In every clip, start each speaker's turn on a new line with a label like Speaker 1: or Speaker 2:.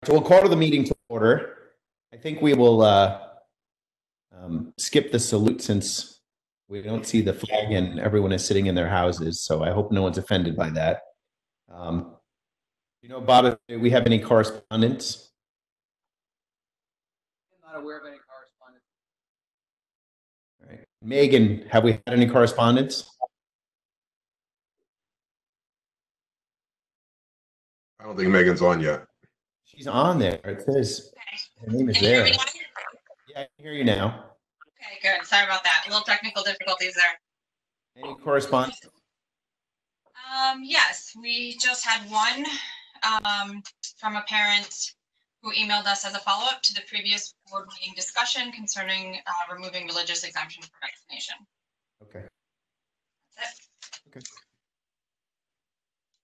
Speaker 1: So we'll call to the meeting to order. I think we will skip the salute since we don't see the flag and everyone is sitting in their houses. So I hope no one's offended by that. Bob, do we have any correspondence?
Speaker 2: I'm not aware of any correspondence.
Speaker 1: All right. Megan, have we had any correspondence?
Speaker 3: I don't think Megan's on yet.
Speaker 1: She's on there. It says her name is there. Yeah, I can hear you now.
Speaker 4: Okay, good. Sorry about that. A little technical difficulties there.
Speaker 1: Any correspondence?
Speaker 4: Yes, we just had one from a parent who emailed us as a follow-up to the previous board meeting discussion concerning removing religious exemption for vaccination.
Speaker 1: Okay.
Speaker 4: That's it.
Speaker 1: Okay.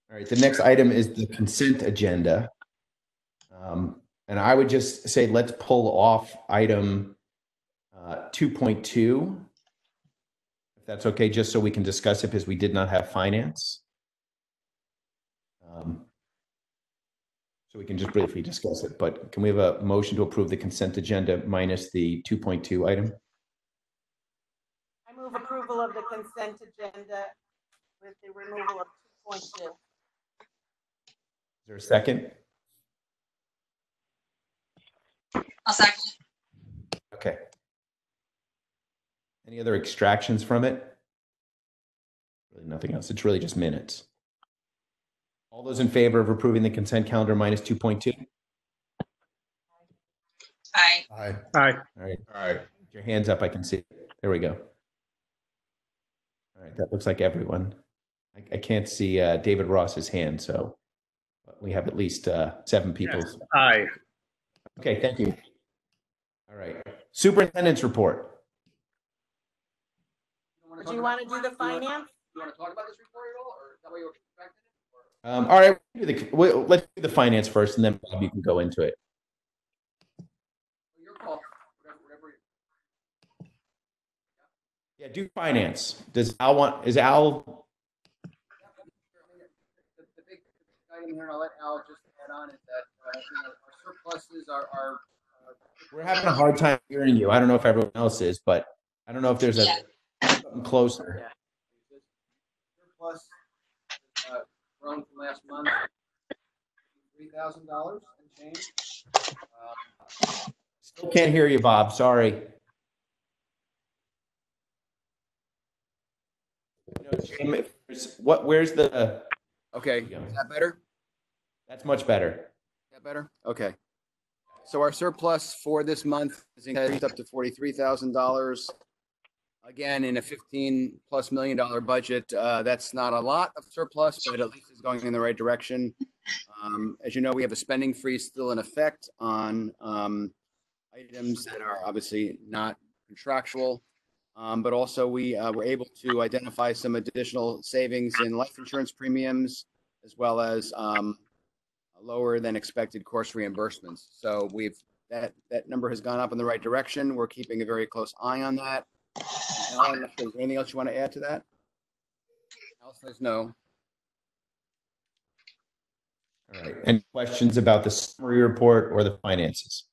Speaker 1: All right. The next item is the consent agenda. And I would just say let's pull off item 2.2, if that's okay, just so we can discuss it because we did not have finance. So we can just briefly discuss it, but can we have a motion to approve the consent agenda minus the 2.2 item?
Speaker 5: I move approval of the consent agenda with the removal of 2.2.
Speaker 1: Is there a second?
Speaker 4: I'll second.
Speaker 1: Okay. Any other extractions from it? Really nothing else. It's really just minutes. All those in favor of approving the consent calendar minus 2.2?
Speaker 4: Aye.
Speaker 3: Aye.
Speaker 6: Aye.
Speaker 1: All right.
Speaker 3: All right.
Speaker 1: Put your hands up. I can see. There we go. All right. That looks like everyone. I can't see David Ross's hand, so we have at least 7 people.
Speaker 6: Yes. Aye.
Speaker 1: Okay. Thank you. All right. Superintendent's report.
Speaker 5: Do you want to do the finance?
Speaker 2: You want to talk about this report at all, or is that what you were expecting?
Speaker 1: All right. Let's do the finance first, and then Bob, you can go into it.
Speaker 2: Your call. Whatever.
Speaker 1: Yeah, do finance. Is Al?
Speaker 2: The big item here, and I'll let Al just add on, is that our surpluses are.
Speaker 1: We're having a hard time hearing you. I don't know if everyone else is, but I don't know if there's something closer.
Speaker 2: Surplus grown from last month, $3,000 and change.
Speaker 1: Still can't hear you, Bob. Sorry. Jim, where's the?
Speaker 2: Okay, is that better?
Speaker 1: That's much better.
Speaker 2: Is that better? Okay. So our surplus for this month is increased up to $43,000. Again, in a $15+ million budget, that's not a lot of surplus, but at least it's going in the right direction. As you know, we have a spending freeze still in effect on items that are obviously not contractual, but also we were able to identify some additional savings in life insurance premiums, as well as lower than expected course reimbursements. So that number has gone up in the right direction. We're keeping a very close eye on that. Alan, is there anything else you want to add to that? Al says no.
Speaker 1: All right. Any questions about the summary report or the finances?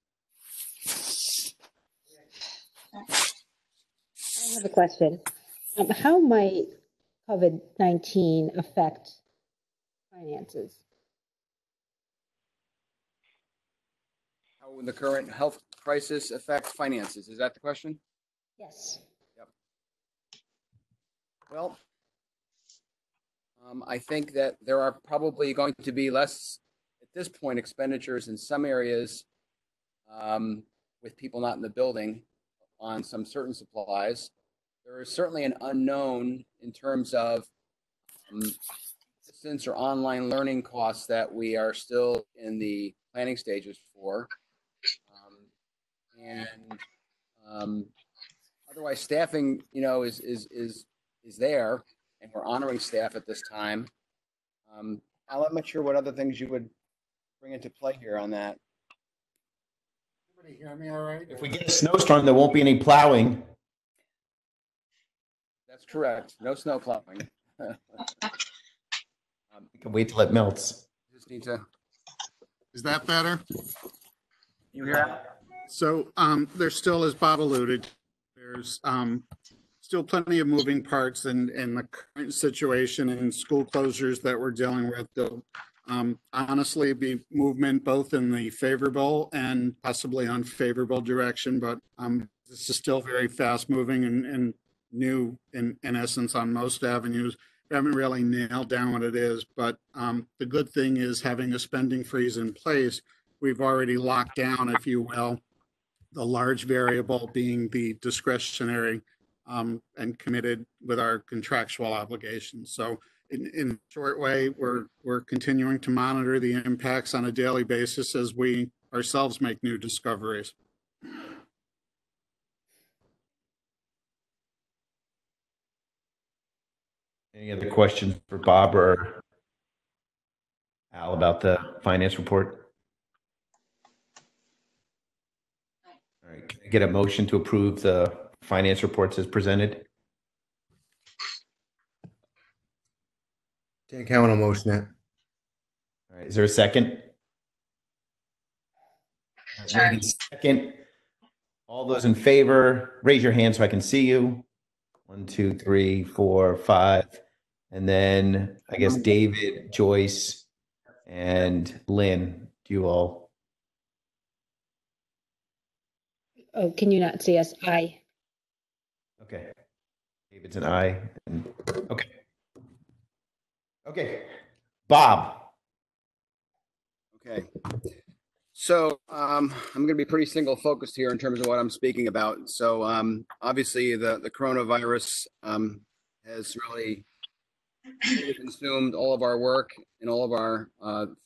Speaker 7: I have a question. How might COVID-19 affect finances?
Speaker 2: How will the current health crisis affect finances? Is that the question?
Speaker 7: Yes.
Speaker 2: Yep. Well, I think that there are probably going to be less, at this point, expenditures in some areas with people not in the building on some certain supplies. There is certainly an unknown in terms of distance or online learning costs that we are still in the planning stages for. Otherwise, staffing, is there, and we're honoring staff at this time. Al, I'm not sure what other things you would bring into play here on that.
Speaker 3: Everybody hear me all right?
Speaker 1: If we get a snowstorm, there won't be any plowing.
Speaker 2: That's correct. No snow plowing.
Speaker 1: We can wait till it melts.
Speaker 2: Just need to.
Speaker 3: Is that better?
Speaker 2: You hear?
Speaker 3: So there still, as Bob alluded, there's still plenty of moving parts in the current situation and school closures that we're dealing with. There'll honestly be movement both in the favorable and possibly unfavorable direction, but this is still very fast moving and new in essence on most avenues. We haven't really nailed down what it is, but the good thing is having a spending freeze in place, we've already locked down, if you will, the large variable being the discretionary and committed with our contractual obligations. So in a short way, we're continuing to monitor the impacts on a daily basis as we ourselves make new discoveries.
Speaker 1: Any other questions for Bob or Al about the finance report? All right, can I get a motion to approve the finance reports as presented?
Speaker 6: Dan Cowan will motion it.
Speaker 1: All right, is there a second?
Speaker 4: Sure.
Speaker 1: Second. All those in favor, raise your hand so I can see you. 1, 2, 3, 4, 5. And then I guess David, Joyce, and Lynn, do you all?
Speaker 7: Oh, can you not see us? Aye.
Speaker 1: Okay. David's an aye. Okay. Okay. Bob.
Speaker 2: Okay. So I'm going to be pretty single focused here in terms of what I'm speaking about. So obviously the coronavirus has really consumed all of our work and all of our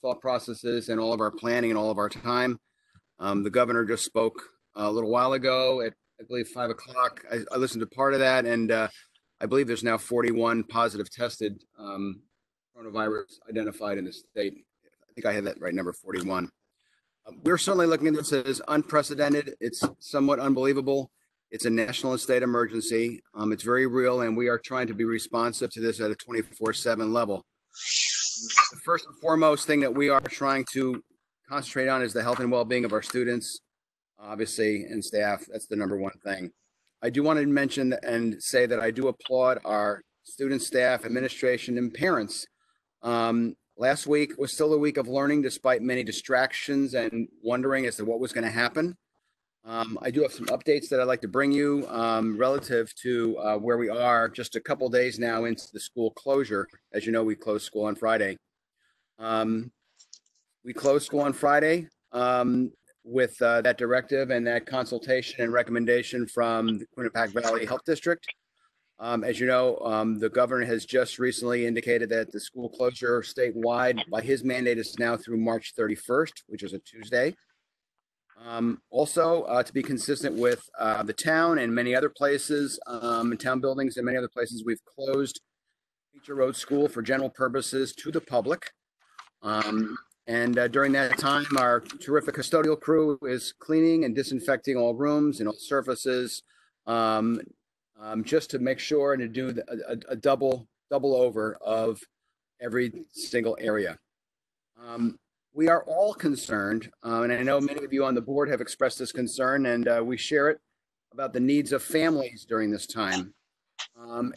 Speaker 2: thought processes and all of our planning and all of our time. The governor just spoke a little while ago at, I believe, 5 o'clock. I listened to part of that, and I believe there's now 41 positive tested coronavirus identified in the state. I think I had that right, number 41. We're certainly looking at this as unprecedented. It's somewhat unbelievable. It's a national and state emergency. It's very real, and we are trying to be responsive to this at a 24/7 level. The first and foremost thing that we are trying to concentrate on is the health and well-being of our students, obviously, and staff. That's the number one thing. I do want to mention and say that I do applaud our student, staff, administration, and parents. Last week was still a week of learning despite many distractions and wondering as to what was going to happen. I do have some updates that I'd like to bring you relative to where we are just a couple days now into the school closure. As you know, we closed school on Friday. We closed school on Friday with that directive and that consultation and recommendation from the Quinnipiac Valley Health District. As you know, the governor has just recently indicated that the school closure statewide by his mandate is now through March 31st, which is a Tuesday. Also, to be consistent with the town and many other places, and town buildings and many other places, we've closed Beecher Road School for general purposes to the public. And during that time, our terrific custodial crew is cleaning and disinfecting all rooms and all surfaces, just to make sure and to do a double over of every single area. We are all concerned, and I know many of you on the board have expressed this concern, and we share it, about the needs of families during this time.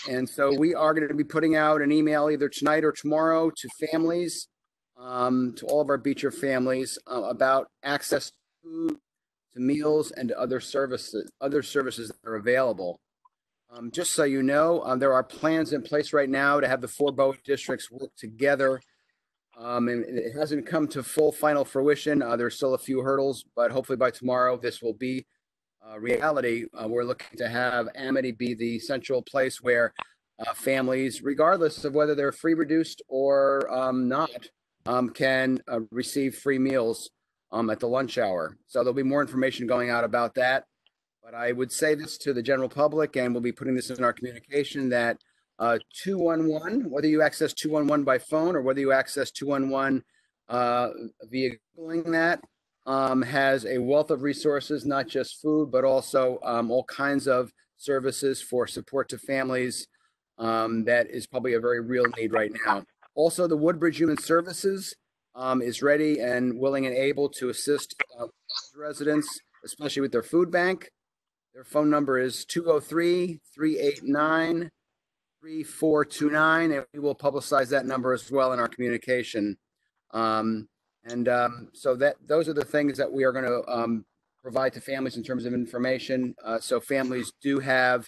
Speaker 2: And so we are going to be putting out an email either tonight or tomorrow to families, to all of our Beecher families, about access to food, to meals, and to other services that are available. Just so you know, there are plans in place right now to have the 4 Bowie districts work together. And it hasn't come to full final fruition. There's still a few hurdles, but hopefully by tomorrow this will be reality. We're looking to have Amity be the central place where families, regardless of whether they're free reduced or not, can receive free meals at the lunch hour. So there'll be more information going out about that. But I would say this to the general public, and we'll be putting this in our communication, that 211, whether you access 211 by phone or whether you access 211 via Googling that, has a wealth of resources, not just food, but also all kinds of services for support to families. That is probably a very real need right now. Also, the Woodbridge Human Services is ready and willing and able to assist residents, especially with their food bank. Their phone number is 203-389-3429, and we will publicize that number as well in our communication. So those are the things that we are going to provide to families in terms of information. So families do have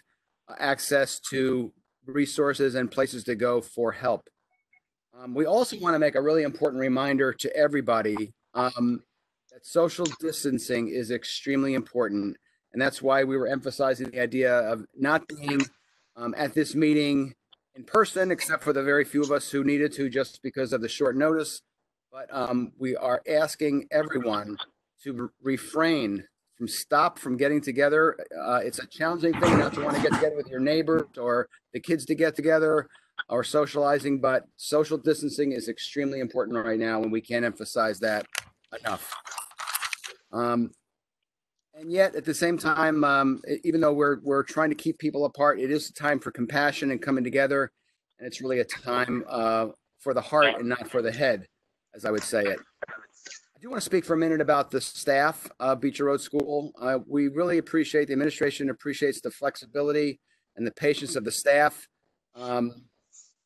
Speaker 2: access to resources and places to go for help. We also want to make a really important reminder to everybody that social distancing is extremely important. And that's why we were emphasizing the idea of not being at this meeting in person, except for the very few of us who needed to just because of the short notice. But we are asking everyone to refrain from getting together. It's a challenging thing not to want to get together with your neighbors or the kids to get together or socializing, but social distancing is extremely important right now, and we can't emphasize that enough. And yet, at the same time, even though we're trying to keep people apart, it is a time for compassion and coming together, and it's really a time for the heart and not for the head, as I would say it. I do want to speak for a minute about the staff of Beecher Road School. We really appreciate, the administration appreciates the flexibility and the patience of the staff.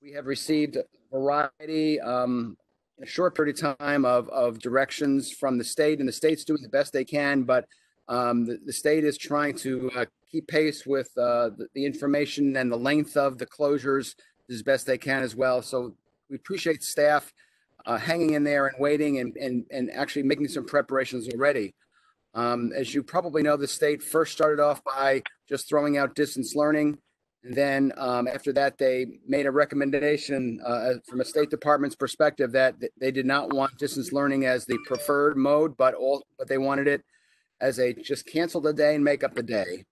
Speaker 2: We have received a variety in a short period of time of directions from the state, and the state's doing the best they can, but the state is trying to keep pace with the information and the length of the closures as best they can as well. So we appreciate staff hanging in there and waiting and actually making some preparations already. As you probably know, the state first started off by just throwing out distance learning. And then after that, they made a recommendation from a State Department's perspective that they did not want distance learning as the preferred mode, but they wanted it as a just cancel the day and make up the day.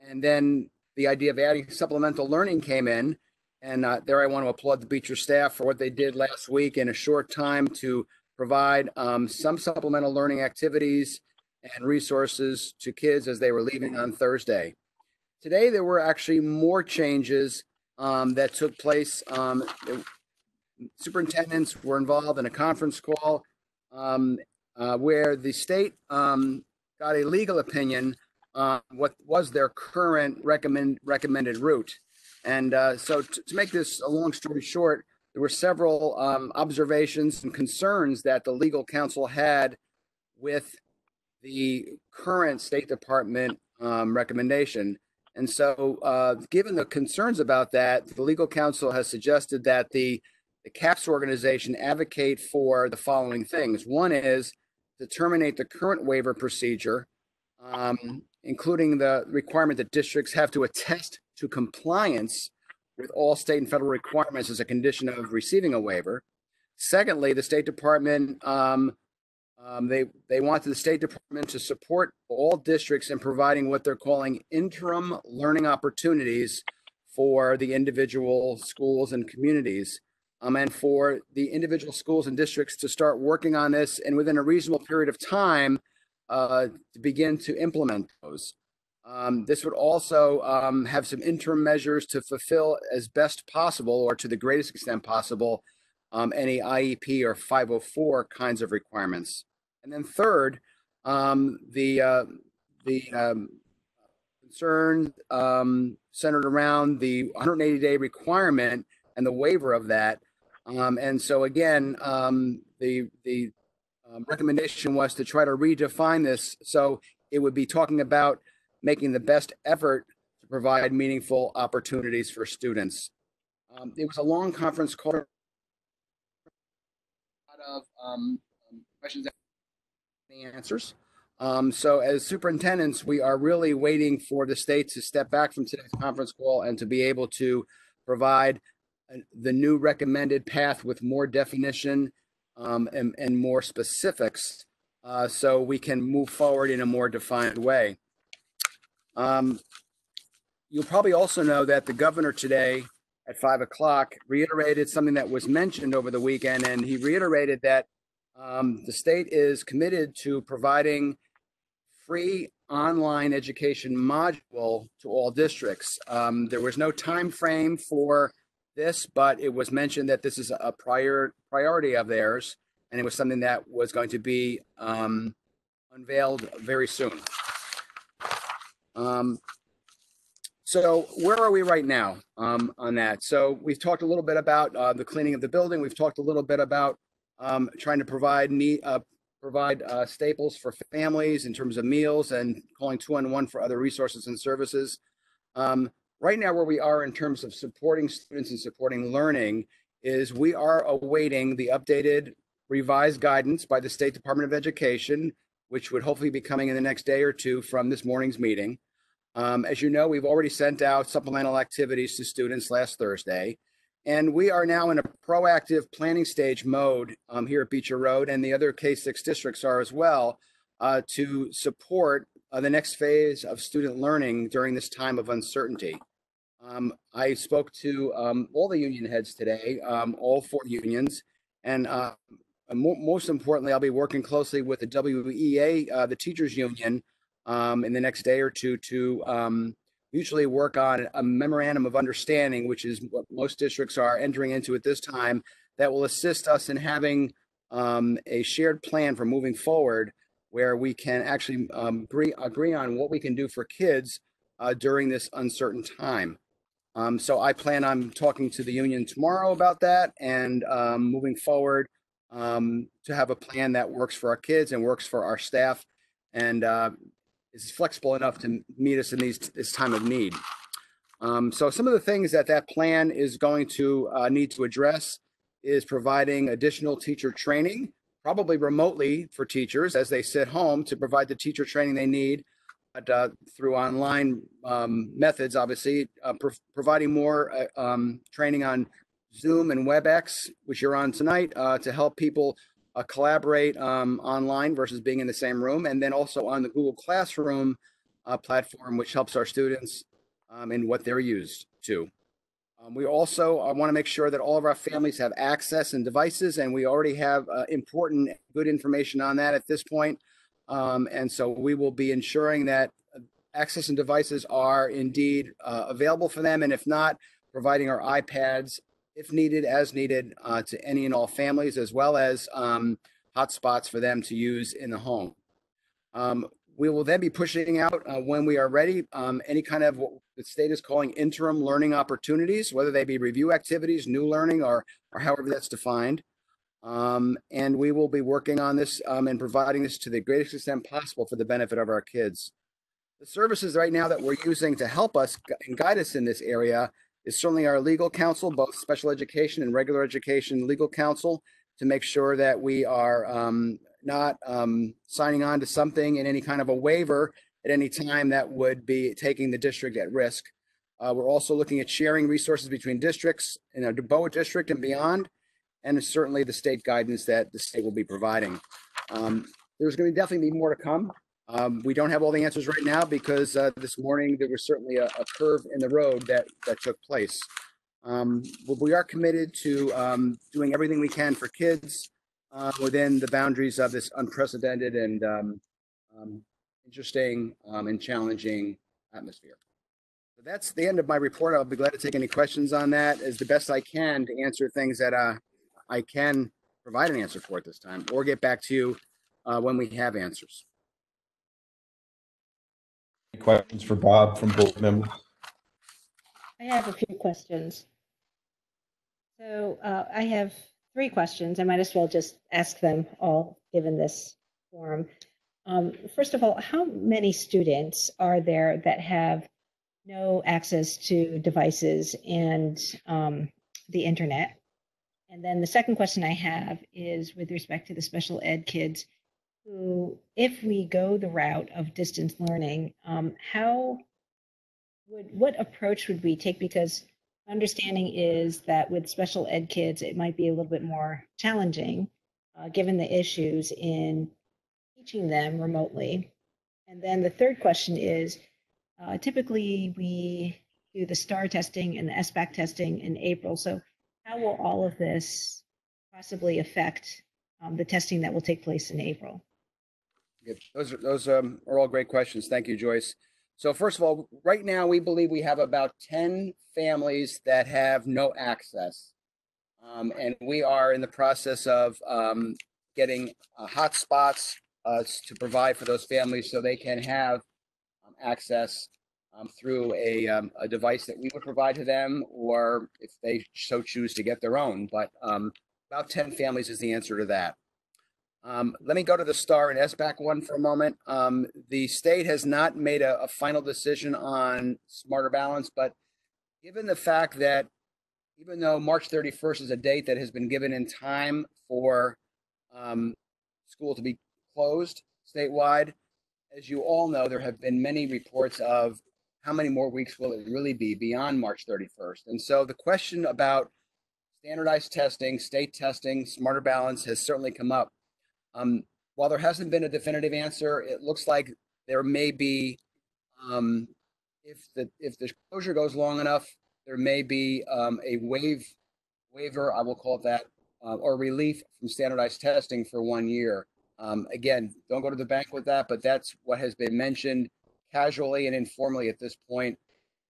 Speaker 2: And then the idea of adding supplemental learning came in. And there I want to applaud the Beecher staff for what they did last week in a short time to provide some supplemental learning activities and resources to kids as they were leaving on Thursday. Today, there were actually more changes that took place. Superintendents were involved in a conference call where the state got a legal opinion on what was their current recommended route. And so to make this a long story short, there were several observations and concerns that the legal counsel had with the current State Department recommendation. And so given the concerns about that, the legal counsel has suggested that the CAPS organization advocate for the following things. One is to terminate the current waiver procedure, including the requirement that districts have to attest to compliance with all state and federal requirements as a condition of receiving a waiver. Secondly, the State Department, they want the State Department to support all districts in providing what they're calling interim learning opportunities for the individual schools and communities, and for the individual schools and districts to start working on this and within a reasonable period of time to begin to implement those. This would also have some interim measures to fulfill as best possible or to the greatest extent possible any IEP or 504 kinds of requirements. And then third, the concern centered around the 180-day requirement and the waiver of that. And so again, the recommendation was to try to redefine this so it would be talking about making the best effort to provide meaningful opportunities for students. It was a long conference call, a lot of questions and answers. So as superintendents, we are really waiting for the state to step back from today's conference call and to be able to provide the new recommended path with more definition and more specifics so we can move forward in a more defined way. You'll probably also know that the governor today at 5 o'clock reiterated something that was mentioned over the weekend, and he reiterated that the state is committed to providing free online education module to all districts. There was no time frame for this, but it was mentioned that this is a priority of theirs, and it was something that was going to be unveiled very soon. So where are we right now on that? So we've talked a little bit about the cleaning of the building. We've talked a little bit about trying to provide staples for families in terms of meals and calling 211 for other resources and services. Right now, where we are in terms of supporting students and supporting learning is we are awaiting the updated revised guidance by the State Department of Education, which would hopefully be coming in the next day or two from this morning's meeting. As you know, we've already sent out supplemental activities to students last Thursday, and we are now in a proactive planning stage mode here at Beecher Road, and the other K-6 districts are as well, to support the next phase of student learning during this time of uncertainty. I spoke to all the union heads today, all 4 unions, and most importantly, I'll be working closely with the WEA, the teachers union, in the next day or two to mutually work on a memorandum of understanding, which is what most districts are entering into at this time, that will assist us in having a shared plan for moving forward, where we can actually agree on what we can do for kids during this uncertain time. So I plan on talking to the union tomorrow about that and moving forward to have a plan that works for our kids and works for our staff and is flexible enough to meet us in this time of need. So some of the things that plan is going to need to address is providing additional teacher training, probably remotely for teachers as they sit home, to provide the teacher training they need through online methods, obviously, providing more training on Zoom and WebEx, which you're on tonight, to help people collaborate online versus being in the same room, and then also on the Google Classroom platform, which helps our students in what they're used to. We also want to make sure that all of our families have access and devices, and we already have important, good information on that at this point. And so we will be ensuring that access and devices are indeed available for them, and if not, providing our iPads, if needed, as needed, to any and all families, as well as hotspots for them to use in the home. We will then be pushing out when we are ready any kind of what the state is calling interim learning opportunities, whether they be review activities, new learning, or however that's defined. And we will be working on this and providing this to the greatest extent possible for the benefit of our kids. The services right now that we're using to help us and guide us in this area is certainly our legal counsel, both special education and regular education legal counsel, to make sure that we are not signing on to something in any kind of a waiver at any time that would be taking the district at risk. We're also looking at sharing resources between districts in our DuBois district and beyond, and certainly the state guidance that the state will be providing. There's going to definitely be more to come. We don't have all the answers right now because this morning there was certainly a curve in the road that took place. But we are committed to doing everything we can for kids within the boundaries of this unprecedented and interesting and challenging atmosphere. So that's the end of my report. I'll be glad to take any questions on that as the best I can to answer things that I can provide an answer for at this time, or get back to you when we have answers.
Speaker 1: Any questions for Bob from board members?
Speaker 7: I have a few questions. So I have 3 questions. I might as well just ask them all given this forum. First of all, how many students are there that have no access to devices and the internet? And then the second question I have is with respect to the special ed kids who, if we go the route of distance learning, what approach would we take? Because understanding is that with special ed kids, it might be a little bit more challenging given the issues in teaching them remotely. And then the third question is, typically we do the STAR testing and the SBAC testing in April. So how will all of this possibly affect the testing that will take place in April?
Speaker 2: Those are all great questions. Thank you, Joyce. So first of all, right now we believe we have about 10 families that have no access. And we are in the process of getting hotspots to provide for those families so they can have access through a device that we would provide to them, or if they so choose to get their own. But about 10 families is the answer to that. Let me go to the STAR and SBAC one for a moment. The state has not made a final decision on Smarter Balance, but given the fact that even though March 31st is a date that has been given in time for school to be closed statewide, as you all know, there have been many reports of how many more weeks will it really be beyond March 31st. And so the question about standardized testing, state testing, Smarter Balance has certainly come up. While there hasn't been a definitive answer, it looks like there may be, if the closure goes long enough, there may be a waiver, I will call it that, or relief from standardized testing for 1 year. Again, don't go to the bank with that, but that's what has been mentioned casually and informally at this point.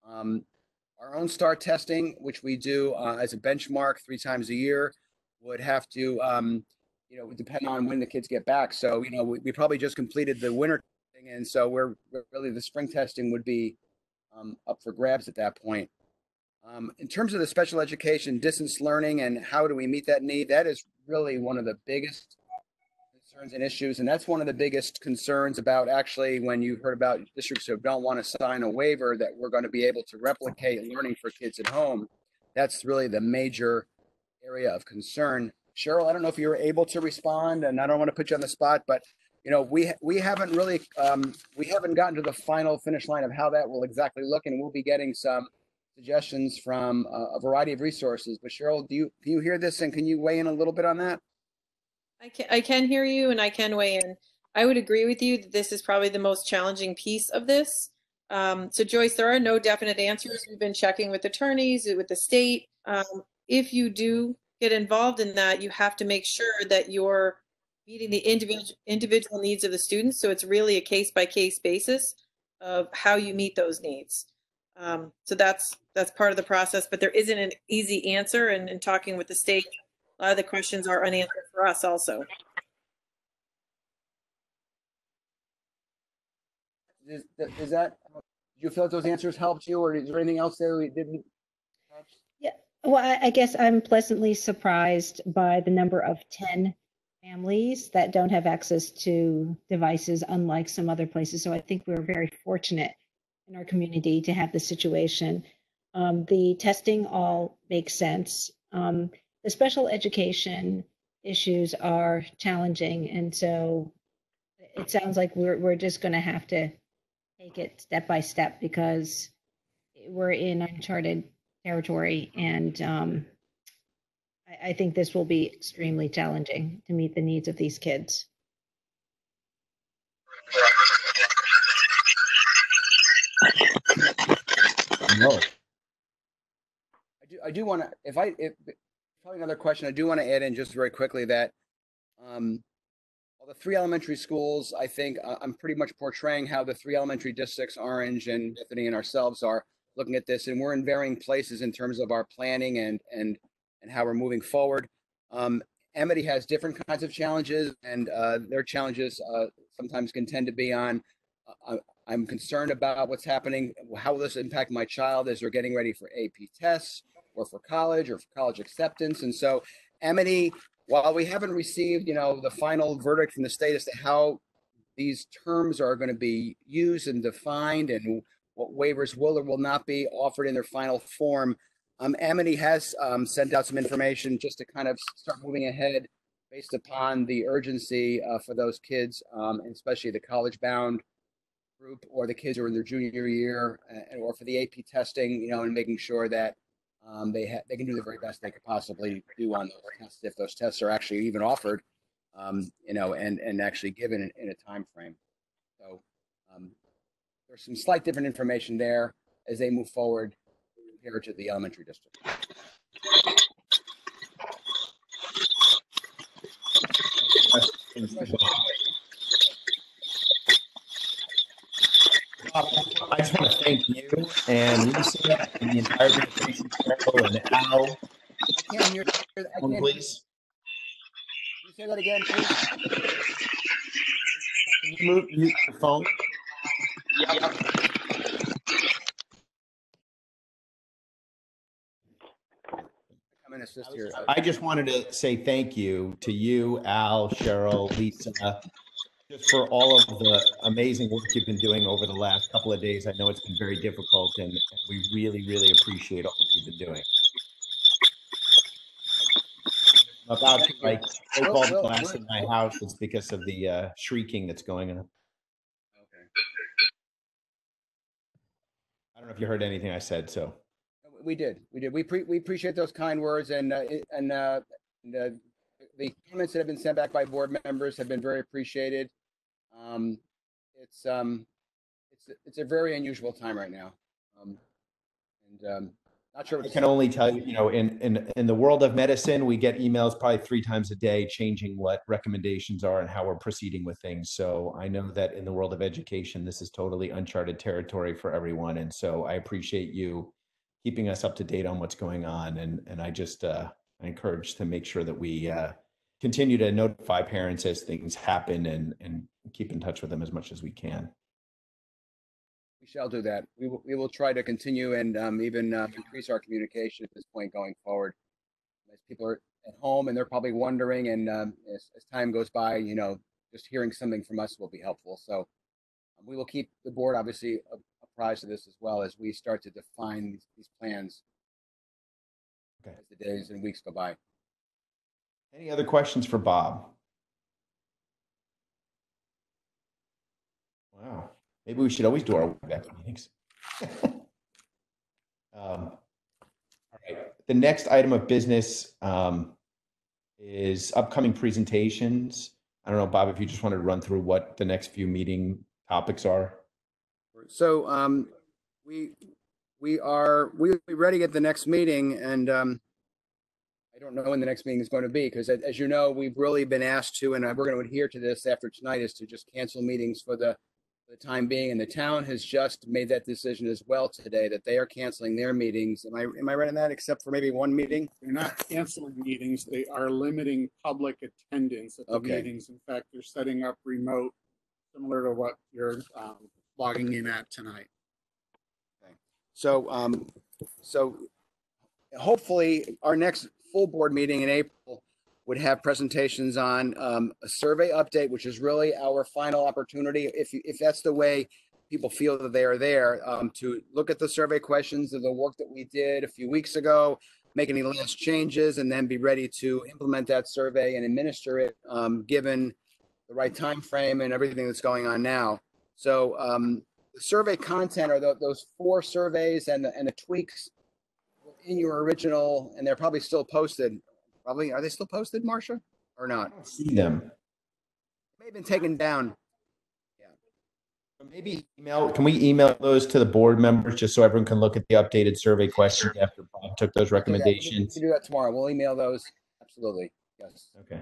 Speaker 2: Our own STAR testing, which we do as a benchmark 3 times a year, would have to, depend on when the kids get back. So, we probably just completed the winter testing, and so we're really, the spring testing would be up for grabs at that point. In terms of the special education distance learning and how do we meet that need, that is really one of the biggest concerns and issues. And that's one of the biggest concerns about actually when you heard about districts who don't want to sign a waiver that we're going to be able to replicate learning for kids at home. That's really the major area of concern. Cheryl, I don't know if you were able to respond, and I don't want to put you on the spot, but we haven't really we haven't gotten to the final finish line of how that will exactly look, and we'll be getting some suggestions from a variety of resources. But Cheryl, can you hear this, and can you weigh in a little bit on that?
Speaker 6: I can hear you, and I can weigh in. I would agree with you that this is probably the most challenging piece of this. So Joyce, there are no definite answers. We've been checking with attorneys, with the state. If you do get involved in that, you have to make sure that you're meeting the individual needs of the students. So it's really a case-by-case basis of how you meet those needs. So that's part of the process, but there isn't an easy answer. And in talking with the state, a lot of the questions are unanswered for us also.
Speaker 2: Is that, do you feel like those answers helped you, or is there anything else there we didn't touch?
Speaker 7: Yeah, well, I guess I'm pleasantly surprised by the number of 10 families that don't have access to devices, unlike some other places. So I think we're very fortunate in our community to have this situation. The testing all makes sense. The special education issues are challenging, and so it sounds like we're just going to have to take it step by step because we're in uncharted territory, and I think this will be extremely challenging to meet the needs of these kids.
Speaker 1: No.
Speaker 2: I do want to, if probably another question, I do want to add in just very quickly that all the 3 elementary schools, I think I'm pretty much portraying how the 3 elementary districts, Orange and Bethany and ourselves, are looking at this, and we're in varying places in terms of our planning and how we're moving forward. Amity has different kinds of challenges, and their challenges sometimes can tend to be on, I'm concerned about what's happening. How will this impact my child as they're getting ready for AP tests or for college acceptance? And so Amity, while we haven't received, the final verdict from the state as to how these terms are going to be used and defined and what waivers will or will not be offered in their final form, Amity has sent out some information just to kind of start moving ahead based upon the urgency for those kids, and especially the college-bound group or the kids who are in their junior year, or for the AP testing, and making sure that they can do the very best they could possibly do on those tests, if those tests are actually even offered, and actually given in a time frame. So there's some slight different information there as they move forward compared to the elementary district.
Speaker 1: I just want to thank you and Lisa and the entire administration, Cheryl and Al.
Speaker 2: I can't hear.
Speaker 1: Please.
Speaker 2: say that again, please?
Speaker 1: Can you mute your phone?
Speaker 2: Come and assist here.
Speaker 1: I just wanted to say thank you to you, Al, Cheryl, Lisa, just for all of the amazing work you've been doing over the last couple of days. I know it's been very difficult, and we really, really appreciate all that you've been doing. I'm about to
Speaker 2: Thank you.
Speaker 1: break all the
Speaker 2: Will-
Speaker 1: glass in my house. It's because of the shrieking that's going on.
Speaker 2: Okay.
Speaker 1: I don't know if you heard anything I said, so.
Speaker 2: We did. We appreciate those kind words, and the comments that have been sent back by board members have been very appreciated. It's a very unusual time right now, not sure.
Speaker 1: I can only tell you, in the world of medicine, we get emails probably 3 times a day changing what recommendations are and how we're proceeding with things. So I know that in the world of education, this is totally uncharted territory for everyone. And so I appreciate you keeping us up to date on what's going on. And I just I encourage to make sure that we continue to notify parents as things happen and keep in touch with them as much as we can.
Speaker 2: We shall do that. We will try to continue and even increase our communication at this point going forward. As people are at home and they're probably wondering, and as time goes by, just hearing something from us will be helpful. So we will keep the board obviously apprised of this as well as we start to define these plans as the days and weeks go by.
Speaker 1: Any other questions for Bob? Wow. Maybe we should always do our WebEx meetings. All right. The next item of business is upcoming presentations. I don't know, Bob, if you just wanted to run through what the next few meeting topics are.
Speaker 2: So we'll be ready at the next meeting, and I don't know when the next meeting is going to be because, as you know, we've really been asked to, and we're going to adhere to this after tonight, is to just cancel meetings for the time being. And the town has just made that decision as well today that they are canceling their meetings. Am I right on that? Except for maybe one meeting?
Speaker 3: They're not canceling meetings. They are limiting public attendance at the
Speaker 2: Okay.
Speaker 3: meetings. In fact, they're setting up remote, similar to what you're logging in at tonight.
Speaker 2: So hopefully our next full board meeting in April would have presentations on a survey update, which is really our final opportunity. If that's the way people feel that they are there, to look at the survey questions of the work that we did a few weeks ago, make any last changes, and then be ready to implement that survey and administer it, given the right time frame and everything that's going on now. So the survey content are those 4 surveys and the tweaks in your original, and they're probably still posted. Probably, are they still posted, Marcia, or not?
Speaker 1: I don't see them.
Speaker 2: May have been taken down.
Speaker 1: Maybe can we email those to the board members just so everyone can look at the updated survey questions after Bob took those recommendations?
Speaker 2: We can do that tomorrow. We'll email those. Absolutely. Yes.
Speaker 1: Okay.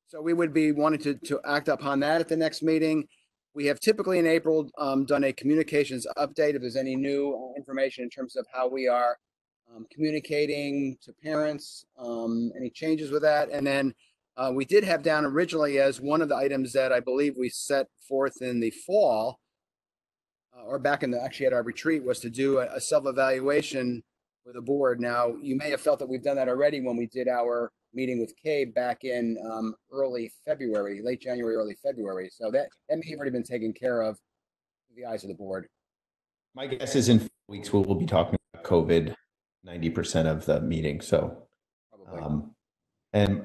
Speaker 2: So we would be wanting to act upon that at the next meeting. We have typically in April done a communications update if there's any new information in terms of how we are communicating to parents, any changes with that. And then we did have down originally as one of the items that I believe we set forth in the fall or back in actually at our retreat was to do a self-evaluation with the board. Now, you may have felt that we've done that already when we did our meeting with CABE back in early February, late January, early February. So that may have already been taken care of through the eyes of the board.
Speaker 1: My guess is in 4 weeks we'll be talking about COVID 90% of the meeting. So, and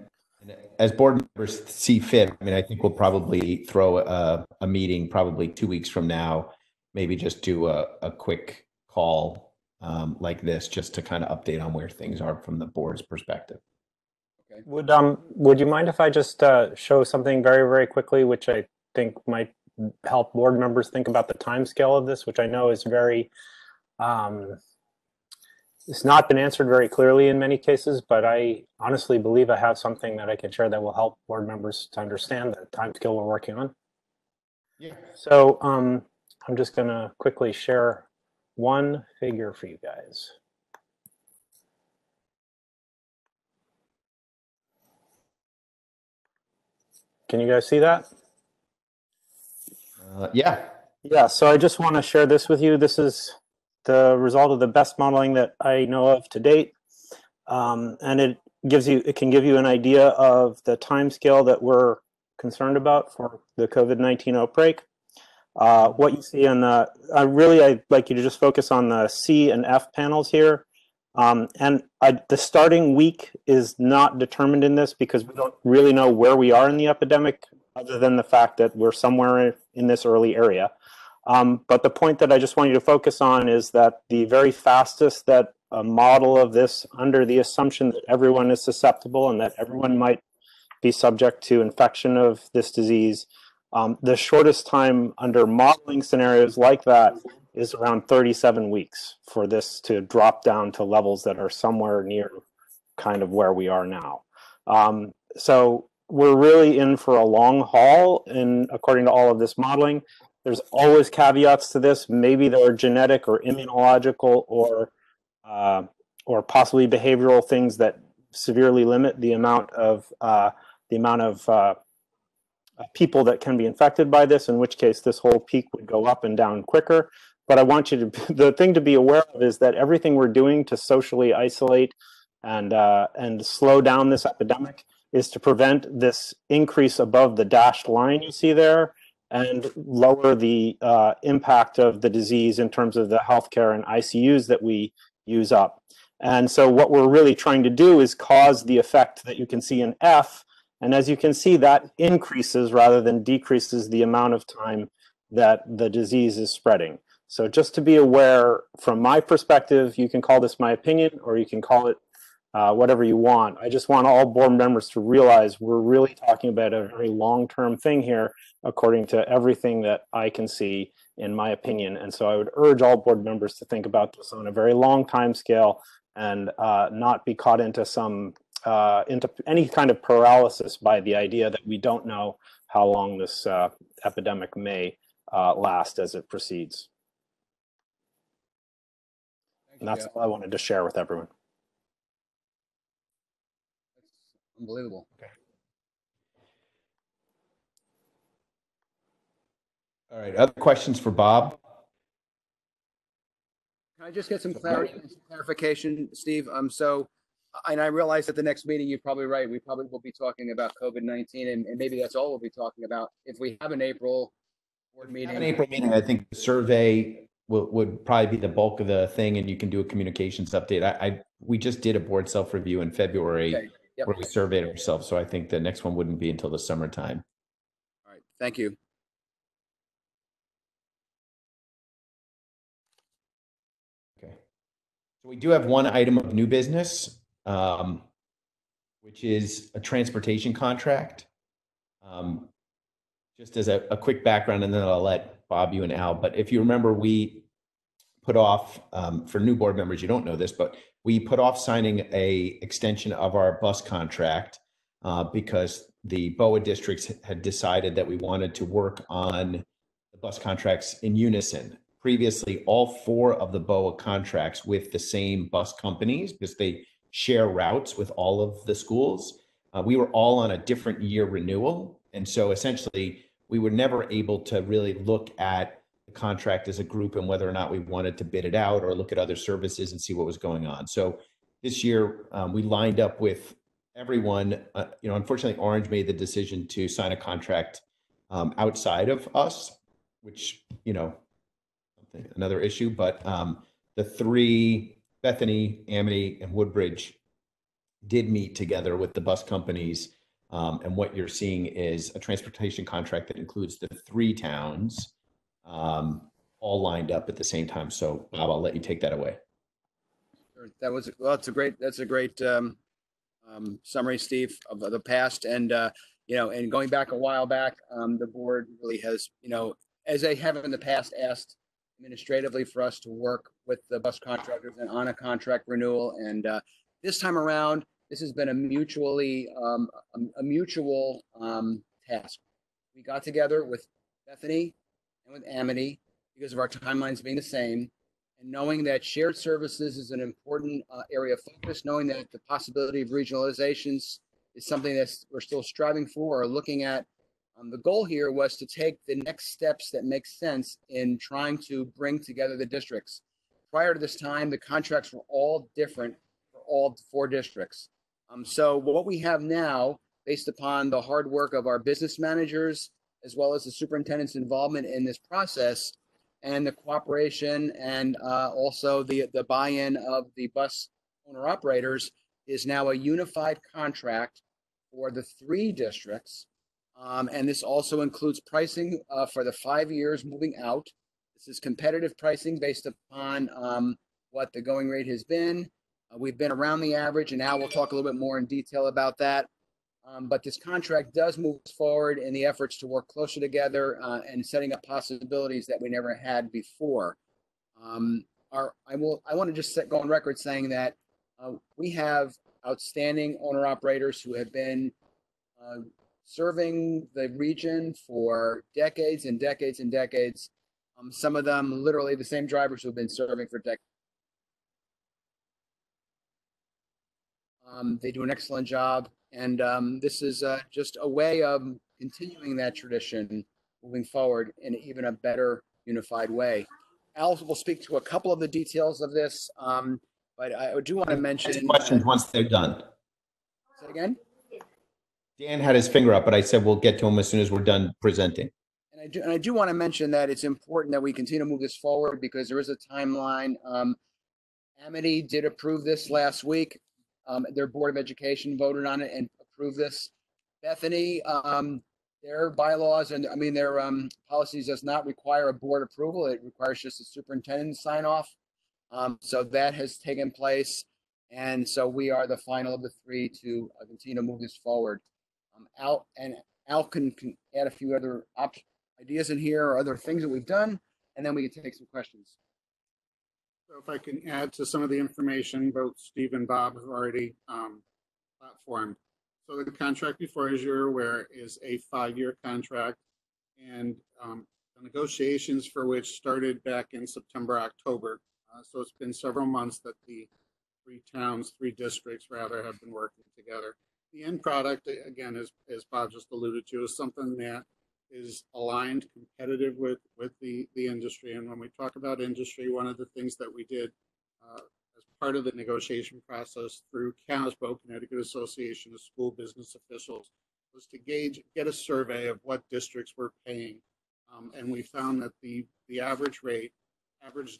Speaker 1: as board members see fit, I mean, I think we'll probably throw a meeting probably 2 weeks from now, maybe just do a quick call like this, just to kind of update on where things are from the board's perspective.
Speaker 2: Okay.
Speaker 8: Would you mind if I just show something very, very quickly, which I think might help board members think about the timescale of this, which I know is very, it's not been answered very clearly in many cases, but I honestly believe I have something that I can share that will help board members to understand the timescale we're working on.
Speaker 1: Yeah.
Speaker 8: So I'm just going to quickly share one figure for you guys. Can you guys see that?
Speaker 1: Yeah.
Speaker 8: Yeah, so I just want to share this with you. This is the result of the best modeling that I know of to date. And it can give you an idea of the time scale that we're concerned about for the COVID-19 outbreak. What you see on I'd like you to just focus on the C and F panels here. The starting week is not determined in this because we don't really know where we are in the epidemic other than the fact that we're somewhere in this early area. But the point that I just want you to focus on is that the very fastest that a model of this, under the assumption that everyone is susceptible and that everyone might be subject to infection of this disease, the shortest time under modeling scenarios like that is around 37 weeks for this to drop down to levels that are somewhere near kind of where we are now. So we're really in for a long haul, and according to all of this modeling, there's always caveats to this. Maybe there are genetic or immunological or possibly behavioral things that severely limit the amount of people that can be infected by this, in which case this whole peak would go up and down quicker. But I want you to, the thing to be aware of is that everything we're doing to socially isolate and slow down this epidemic is to prevent this increase above the dashed line you see there and lower the impact of the disease in terms of the healthcare and ICUs that we use up. And so what we're really trying to do is cause the effect that you can see in F. And as you can see, that increases rather than decreases the amount of time that the disease is spreading. So just to be aware, from my perspective, you can call this my opinion or you can call it whatever you want. I just want all board members to realize we're really talking about a very long-term thing here, according to everything that I can see, in my opinion. And so I would urge all board members to think about this on a very long time scale and not be caught into into any kind of paralysis by the idea that we don't know how long this epidemic may last as it proceeds. And that's all I wanted to share with everyone.
Speaker 2: Unbelievable. Okay.
Speaker 1: All right. Other questions for Bob?
Speaker 2: Can I just get some clarity and some clarification, Steve? And I realize at the next meeting, you're probably right. We probably will be talking about COVID-19, and maybe that's all we'll be talking about. If we have an April board meeting.
Speaker 1: I think the survey would probably be the bulk of the thing, and you can do a communications update. We just did a board self-review in February.
Speaker 2: Okay. Yep.
Speaker 1: Where we surveyed ourselves. So I think the next one wouldn't be until the summertime.
Speaker 2: All right. Thank you.
Speaker 1: Okay. So we do have one item of new business, which is a transportation contract. Just as a quick background, and then I'll let Bob, you and Al, but if you remember, we put off, for new board members, you don't know this, but we put off signing a extension of our bus contract because the BOA districts had decided that we wanted to work on the bus contracts in unison. Previously, all 4 of the BOA contracts with the same bus companies, because they share routes with all of the schools, we were all on a different year renewal. And so essentially, we were never able to really look at the contract as a group and whether or not we wanted to bid it out or look at other services and see what was going on. So this year we lined up with everyone. Unfortunately, Orange made the decision to sign a contract outside of us, which, another issue. But the 3, Bethany, Amity, and Woodbridge, did meet together with the bus companies. And what you're seeing is a transportation contract that includes the 3 towns, all lined up at the same time. So Bob, I'll let you take that away.
Speaker 2: That's a great summary, Steve, of the past. And, and going back a while back, the board really has, as they have in the past, asked administratively for us to work with the bus contractors and on a contract renewal. And this time around, this has been a mutual task. We got together with Bethany and with Amity because of our timelines being the same, and knowing that shared services is an important area of focus, knowing that the possibility of regionalizations is something that we're still striving for or looking at The goal here was to take the next steps that make sense in trying to bring together the districts. Prior to this time, the contracts were all different for all 4 districts. So what we have now, based upon the hard work of our business managers, as well as the superintendent's involvement in this process, and the cooperation and also the buy-in of the bus owner operators, is now a unified contract for the 3 districts. And this also includes pricing for the 5 years moving out. This is competitive pricing based upon what the going rate has been. We've been around the average, and now we'll talk a little bit more in detail about that. But this contract does move us forward in the efforts to work closer together and setting up possibilities that we never had before. I want to just go on record saying that we have outstanding owner operators who have been serving the region for decades and decades and decades. Some of them literally the same drivers who have been serving for decades. They do an excellent job, and this is just a way of continuing that tradition moving forward in even a better unified way. Al will speak to a couple of the details of this, but I do want to mention
Speaker 1: questions once they're done.
Speaker 2: Say again?
Speaker 1: Dan had his finger up, but I said we'll get to him as soon as we're done presenting.
Speaker 2: And I do want to mention that it's important that we continue to move this forward because there is a timeline. Amity did approve this last week. Their Board of Education voted on it and approved this. Bethany, their bylaws and their policies does not require a board approval. It requires just a superintendent sign off. So that has taken place. And so we are the final of the 3 to continue to move this forward. Al can add a few other ideas in here or other things that we've done, and then we can take some questions.
Speaker 3: So if I can add to some of the information, both Steve and Bob have already platformed. So the contract before, as you're aware, is a 5-year contract, and the negotiations for which started back in September, October. So it's been several months that the 3 districts rather, have been working together. The end product, again, as Bob just alluded to, is something that is aligned, competitive with the industry. And when we talk about industry, one of the things that we did as part of the negotiation process through CASBO, Connecticut Association of School Business Officials, was to get a survey of what districts were paying. And we found that the average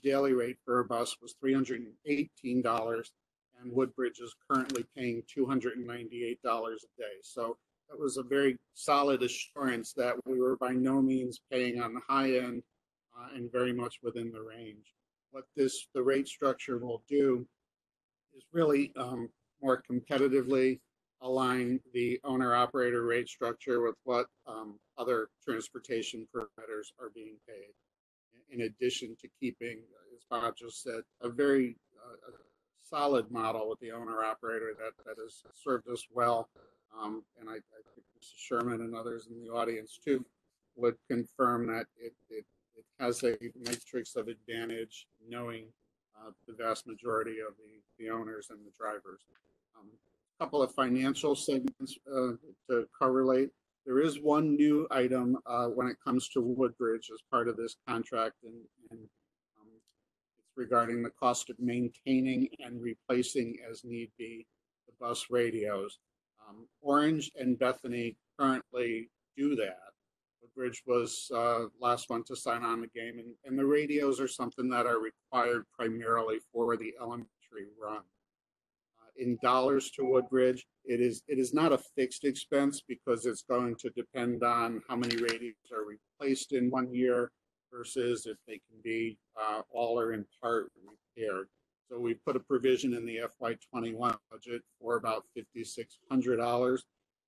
Speaker 3: daily rate for a bus was $318, and Woodbridge is currently paying $298 a day. So that was a very solid assurance that we were by no means paying on the high end and very much within the range. What the rate structure will do is really more competitively align the owner-operator rate structure with what other transportation providers are being paid, in addition to keeping, as Bob just said, a very solid model with the owner-operator that has served us well. And I think Mr. Sherman and others in the audience too would confirm that it has a matrix of advantage, knowing the vast majority of the owners and the drivers. A couple of financial segments to correlate. There is one new item when it comes to Woodbridge as part of this contract, and it's regarding the cost of maintaining and replacing as need be the bus radios. Orange and Bethany currently do that. Woodbridge was last one to sign on the game, and the radios are something that are required primarily for the elementary run. In dollars to Woodbridge, it is not a fixed expense because it's going to depend on how many radios are replaced in 1 year versus if they can be all or in part repaired. So we put a provision in the FY21 budget for about $5,600.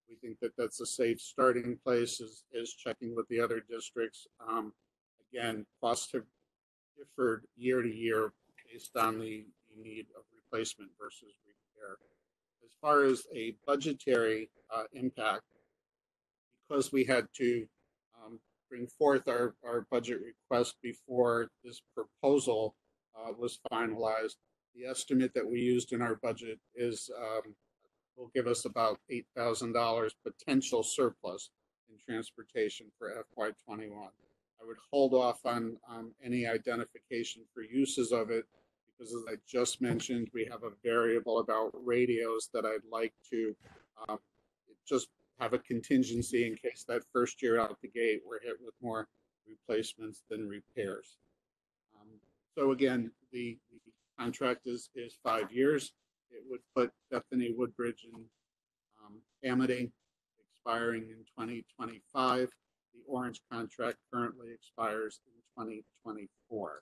Speaker 3: We think that that's a safe starting place as checking with the other districts. Again, costs have differed year to year based on the need of replacement versus repair. As far as a budgetary impact, because we had to bring forth our budget request before this proposal was finalized, the estimate that we used in our budget is will give us about $8,000 potential surplus in transportation for FY21. I would hold off on any identification for uses of it because, as I just mentioned, we have a variable about radios that I'd like to just have a contingency in case that first year out the gate we're hit with more replacements than repairs. So again, the contract is 5 years. It would put Bethany Woodbridge and Amity expiring in 2025. The Orange contract currently expires in 2024.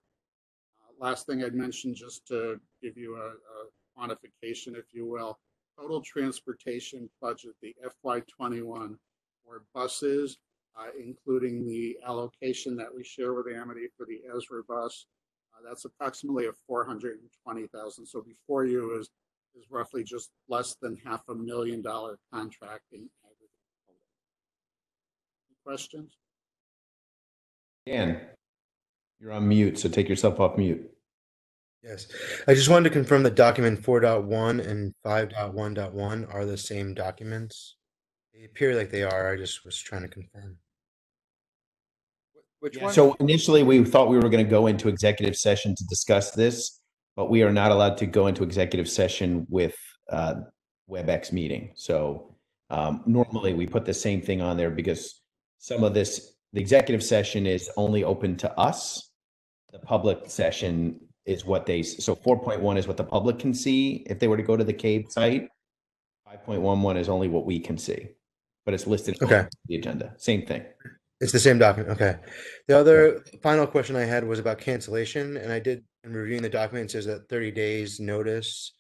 Speaker 3: Last thing I'd mention, just to give you a quantification, if you will, total transportation budget, the FY21 for buses, including the allocation that we share with Amity for the Ezra bus, that's approximately a $420,000. So before you is roughly just less than $500,000 contract in aggregate. Questions?
Speaker 1: Dan, you're on mute, so take yourself off mute.
Speaker 9: Yes, I just wanted to confirm that document 4.1 and 5.1.1 are the same documents. They appear like they are. I just was trying to confirm.
Speaker 2: Which
Speaker 1: Yeah,
Speaker 2: one?
Speaker 1: so initially we thought we were going to go into executive session to discuss this, but we are not allowed to go into executive session with WebEx meeting. So normally we put the same thing on there because some of this, the executive session is only open to us. The public session is what so 4.1 is what the public can see if they were to go to the CABE site. 5.11 is only what we can see, but it's listed on the agenda. Same thing.
Speaker 9: It's the same document. Okay. The other final question I had was about cancellation, and I did, in reviewing the document, it says that 30 days notice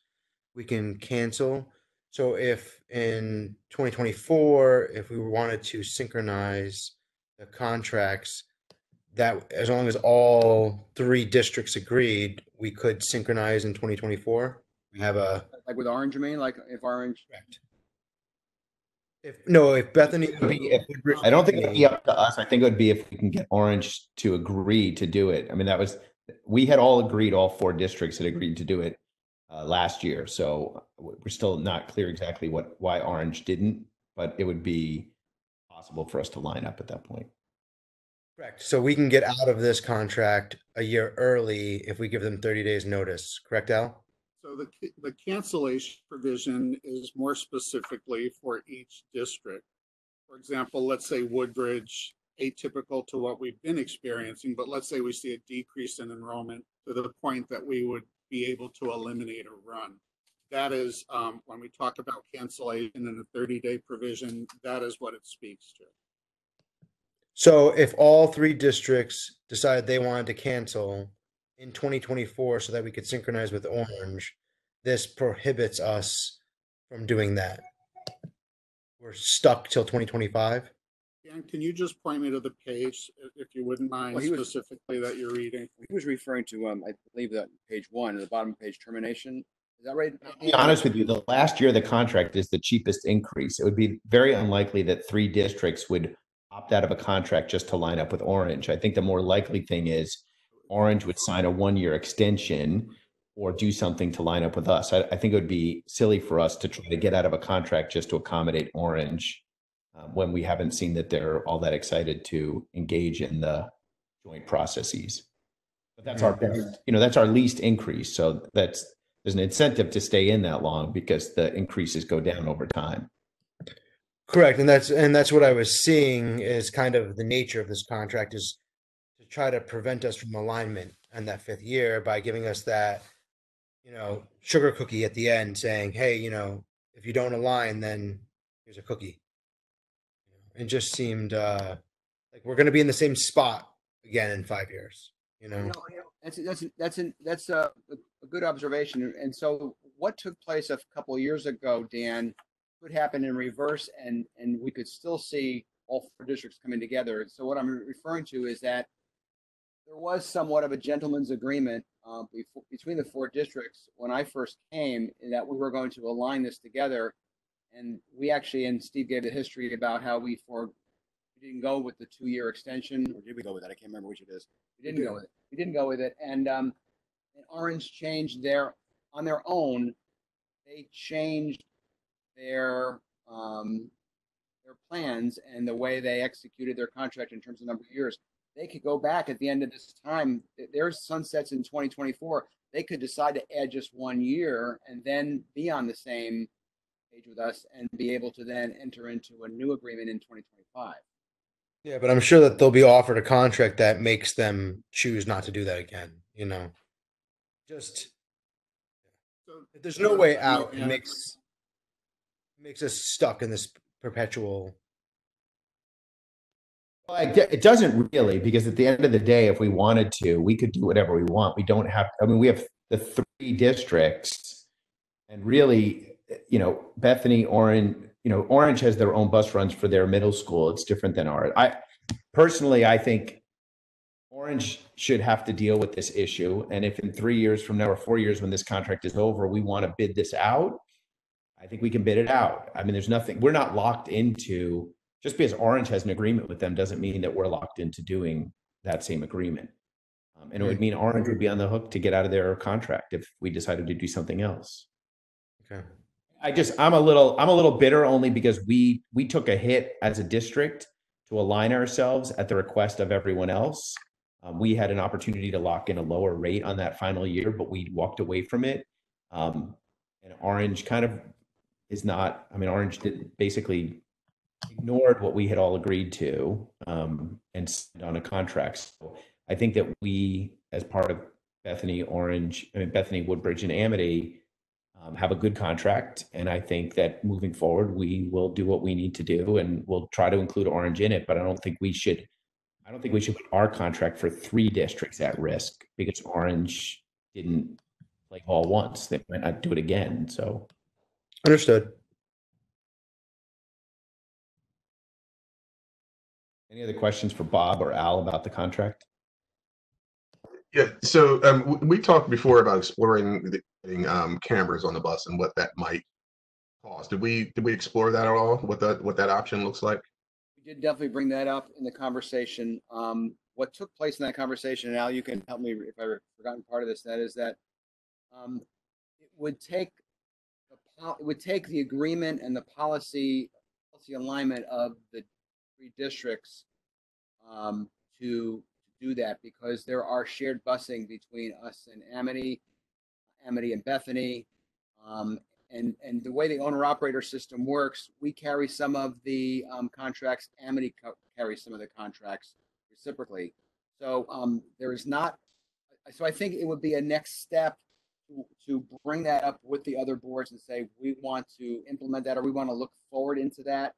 Speaker 9: we can cancel. So if in 2024, if we wanted to synchronize the contracts, that as long as all 3 districts agreed, we could synchronize in 2024. We have a
Speaker 2: Like with Orange, you mean? Like if Orange?
Speaker 9: correct. If Bethany,
Speaker 1: I don't think it would be up to us. I think it would be if we can get Orange to agree to do it. I mean, we had all agreed, all 4 districts had agreed to do it last year. So we're still not clear exactly why Orange didn't, but it would be possible for us to line up at that point.
Speaker 9: correct. So we can get out of this contract a year early if we give them 30 days notice. Correct, Al?
Speaker 3: So the cancellation provision is more specifically for each district. For example, let's say Woodbridge, atypical to what we've been experiencing, but let's say we see a decrease in enrollment to the point that we would be able to eliminate a run. That is, when we talk about cancellation and a 30-day provision, that is what it speaks to.
Speaker 9: So if all 3 districts decided they wanted to cancel in 2024 so that we could synchronize with Orange, this prohibits us from doing that. We're stuck till 2025.
Speaker 3: Dan, can you just point me to the page, if you wouldn't mind, specifically that you're reading?
Speaker 2: He was referring to, I believe that page 1, at the bottom page, termination. Is that right?
Speaker 1: To be honest with you, the last year of the contract is the cheapest increase. It would be very unlikely that 3 districts would opt out of a contract just to line up with Orange. I think the more likely thing is Orange would sign a 1-year extension or do something to line up with us. I think it would be silly for us to try to get out of a contract just to accommodate Orange when we haven't seen that they're all that excited to engage in the joint processes. But that's our best, that's our least increase. So there's an incentive to stay in that long because the increases go down over time.
Speaker 9: Correct. And that's what I was seeing is kind of the nature of this contract is to try to prevent us from alignment in that 5th year by giving us that, sugar cookie at the end saying, hey, if you don't align, then here's a cookie. It just seemed like we're going to be in the same spot again in 5 years,
Speaker 2: That's a good observation. And so what took place a couple of years ago, Dan, could happen in reverse and we could still see all 4 districts coming together. So what I'm referring to is that there was somewhat of a gentleman's agreement between the 4 districts when I first came that we were going to align this together. And we actually, and Steve gave the history about how we didn't go with the 2-year extension, or did we go with that? I can't remember which it is. We didn't go with it. And Orange changed on their own, they changed their plans and the way they executed their contract in terms of number of years, they could go back at the end of this time. There's sunsets in 2024. They could decide to add just 1 year and then be on the same page with us and be able to then enter into a new agreement in 2025.
Speaker 9: Yeah, but I'm sure that they'll be offered a contract that makes them choose not to do that again, you know. Just there's no way out. It makes us stuck in this perpetual.
Speaker 1: Well, it doesn't really, because at the end of the day, if we wanted to, we could do whatever we want. We don't have, I mean, we have the 3 districts, and really, you know, Bethany, Orange, you know, Orange has their own bus runs for their middle school. It's different than ours. I think Orange should have to deal with this issue. And if in 3 years from now or 4 years when this contract is over, we want to bid this out, I think we can bid it out. I mean, there's nothing, we're not locked into, just because Orange has an agreement with them doesn't mean that we're locked into doing that same agreement. And it would mean Orange would be on the hook to get out of their contract if we decided to do something else.
Speaker 9: Okay.
Speaker 1: I'm a little bitter only because we took a hit as a district to align ourselves at the request of everyone else. We had an opportunity to lock in a lower rate on that final year, but we walked away from it. And Orange kind of is not, I mean, Orange did basically ignored what we had all agreed to and signed on a contract. So I think that we, as part of Bethany, Woodbridge, and Amity, have a good contract. And I think that moving forward, we will do what we need to do, and we'll try to include Orange in it. But I don't think we should put our contract for 3 districts at risk because Orange didn't play ball once. They might not do it again. So
Speaker 9: Understood.
Speaker 1: any other questions for Bob or Al about the contract?
Speaker 10: Yeah, so we talked before about exploring getting cameras on the bus and what that might cost. Did we explore that at all? What that option looks like?
Speaker 2: We did definitely bring that up in the conversation. What took place in that conversation, and Al, you can help me if I've forgotten part of this. That is that it would take the agreement and the policy alignment of the 3 districts to do that, because there are shared busing between us and Amity and Bethany. And the way the owner-operator system works, we carry some of the contracts, Amity carries some of the contracts reciprocally. So there is not, so I think it would be a next step to bring that up with the other boards and say, we want to implement that, or we want to look forward into that.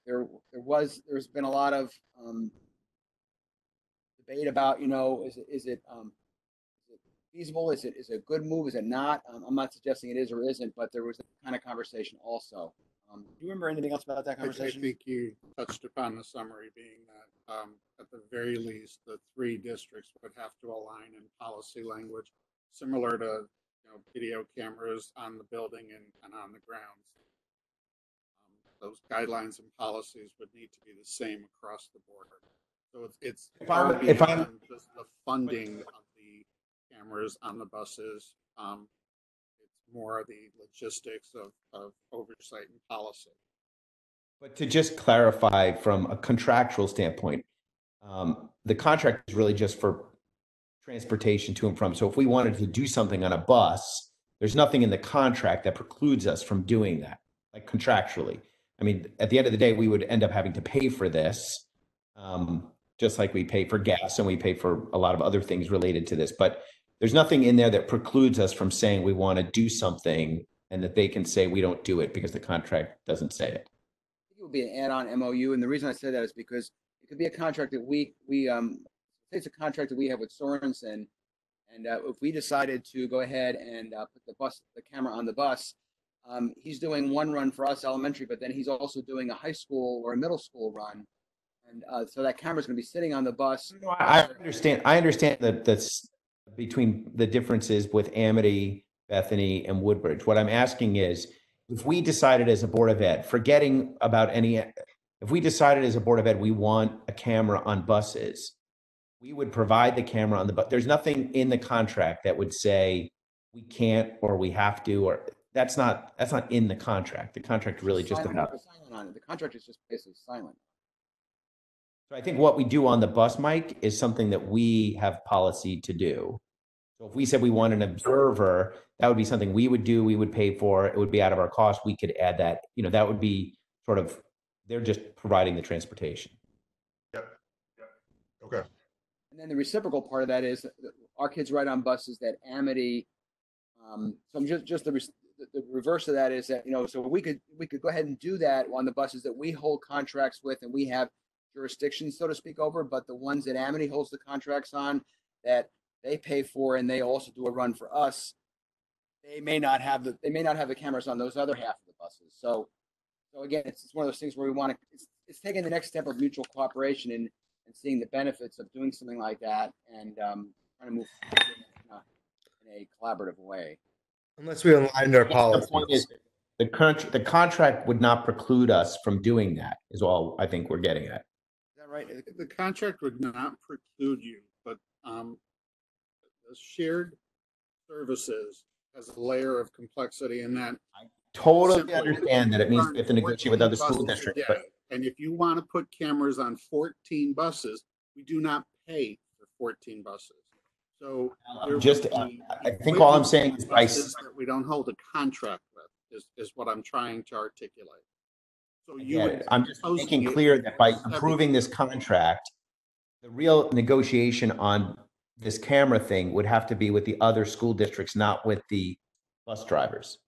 Speaker 2: There's been a lot of debate about, you know, is it feasible? Is it a good move? Is it not? I'm not suggesting it is or isn't, but there was that kind of conversation also. Do you remember anything else about that conversation?
Speaker 3: I think you touched upon the summary being that at the very least, the 3 districts would have to align in policy language similar to, you know, video cameras on the building and on the grounds. Those guidelines and policies would need to be the same across the board. So it's just the funding of the cameras on the buses. It's more the logistics of oversight and policy.
Speaker 1: But to just clarify from a contractual standpoint, the contract is really just for transportation to and from. So if we wanted to do something on a bus, there's nothing in the contract that precludes us from doing that, like contractually. I mean, at the end of the day, we would end up having to pay for this, just like we pay for gas and we pay for a lot of other things related to this. But there's nothing in there that precludes us from saying we want to do something and that they can say we don't do it because the contract doesn't say it.
Speaker 2: I think it would be an add-on MOU. And the reason I say that is because it could be a contract that it's a contract that we have with Sorensen. And if we decided to go ahead and put the camera on the bus, he's doing one run for us elementary, but then he's also doing a high school or a middle school run. And so that camera's going to be sitting on the bus.
Speaker 1: No, I understand that that's between the differences with Amity, Bethany, and Woodbridge. What I'm asking is, if we decided as a Board of Ed, if we decided as a Board of Ed, we want a camera on buses, we would provide the camera on the bus. There's nothing in the contract that would say we can't or we have to, or that's not in the contract. The contract really just
Speaker 2: Silent
Speaker 1: about.
Speaker 2: on it. The contract is just basically silent.
Speaker 1: So I think what we do on the bus mic is something that we have policy to do. So if we said we want an observer, that would be something we would do, we would pay for, it would be out of our cost, we could add that, that would be sort of, they're just providing the transportation.
Speaker 10: Yep. Okay.
Speaker 2: And then the reciprocal part of that is that our kids ride on buses that Amity. So I'm just the reverse of that is that, so we could go ahead and do that on the buses that we hold contracts with and we have jurisdiction, so to speak, over, but the ones that Amity holds the contracts on that they pay for and they also do a run for us, they may not have the cameras on those other half of the buses. So again, it's one of those things where we want to, it's taking the next step of mutual cooperation and seeing the benefits of doing something like that and trying to move in a collaborative way.
Speaker 9: Unless we aligned our
Speaker 1: The
Speaker 9: policies.
Speaker 1: point is, the contract would not preclude us from doing that, is all I think we're getting at.
Speaker 2: Is that right?
Speaker 3: The contract would not preclude you, but the shared services has a layer of complexity in that.
Speaker 1: Totally
Speaker 3: Simply,
Speaker 1: understand that it means we have to negotiate with other
Speaker 3: 14
Speaker 1: school
Speaker 3: buses a
Speaker 1: districts,
Speaker 3: day.
Speaker 1: but
Speaker 3: And if you want to put cameras on 14 buses, we do not pay for 14 buses. So there
Speaker 1: just,
Speaker 3: would be
Speaker 1: I think all I'm saying is
Speaker 3: buses that we don't hold a contract with is what I'm trying to articulate. So you
Speaker 1: Again,
Speaker 3: would
Speaker 1: I'm just
Speaker 3: propose
Speaker 1: making
Speaker 3: it
Speaker 1: clear that by
Speaker 3: seven-
Speaker 1: approving this contract, the real negotiation on this camera thing would have to be with the other school districts, not with the bus drivers.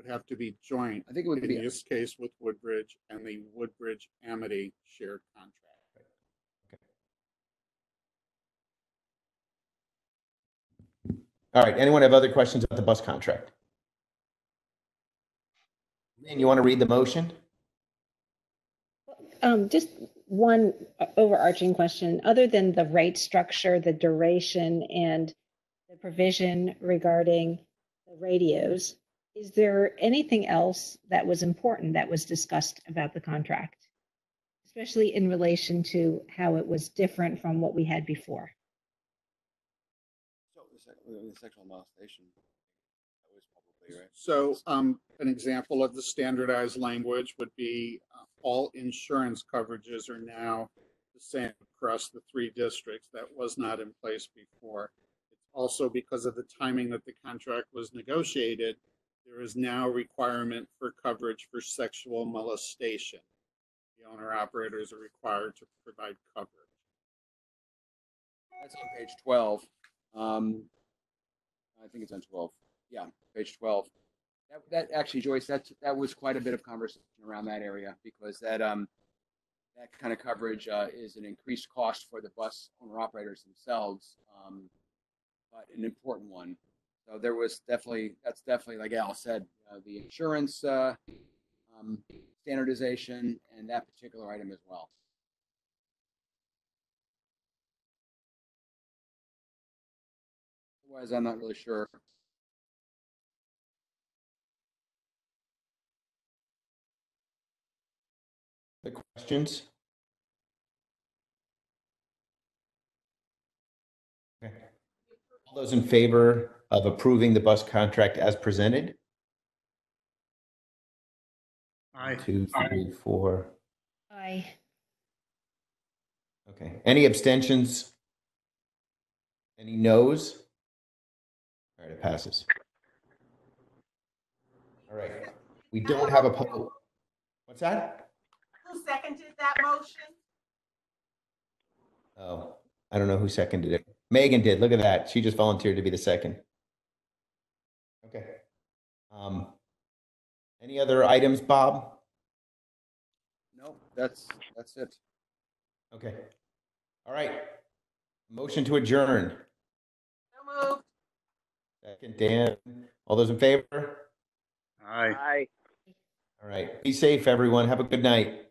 Speaker 3: would have to be joint.
Speaker 2: I think it would
Speaker 3: in
Speaker 2: be
Speaker 3: this case with Woodbridge and the Woodbridge Amity shared contract.
Speaker 1: All right, anyone have other questions about the bus contract? And you want to read the motion?
Speaker 7: Just one overarching question, other than the rate structure, the duration, and the provision regarding the radios, is there anything else that was important that was discussed about the contract, especially in relation to how it was different from what we had before?
Speaker 2: So the sexual molestation. That was probably right.
Speaker 3: So an example of the standardized language would be all insurance coverages are now the same across the 3 districts. That was not in place before. It's also because of the timing that the contract was negotiated, there is now a requirement for coverage for sexual molestation. The owner operators are required to provide coverage.
Speaker 2: That's on page 12. I think it's on 12. Yeah, page 12. That actually, Joyce, that was quite a bit of conversation around that area because that kind of coverage is an increased cost for the bus owner operators themselves, but an important one. So that's definitely like Al said, the insurance standardization and that particular item as well. Otherwise, I'm not really sure.
Speaker 1: The questions? Okay. All those in favor of approving the bus contract as presented?
Speaker 3: Aye.
Speaker 1: 2, 3, 4.
Speaker 7: Aye.
Speaker 1: Okay. Any abstentions? Any noes? All right, it passes. All right. We don't have a public. What's that?
Speaker 5: Who seconded that motion?
Speaker 1: Oh, I don't know who seconded it. Megan did. Look at that. She just volunteered to be the second. Okay. Any other items, Bob?
Speaker 2: No, that's it.
Speaker 1: Okay. All right. Motion to adjourn.
Speaker 5: So moved.
Speaker 1: Second, Dan. All those in favor?
Speaker 3: Aye.
Speaker 2: Aye.
Speaker 1: All right. Be safe, everyone. Have a good night.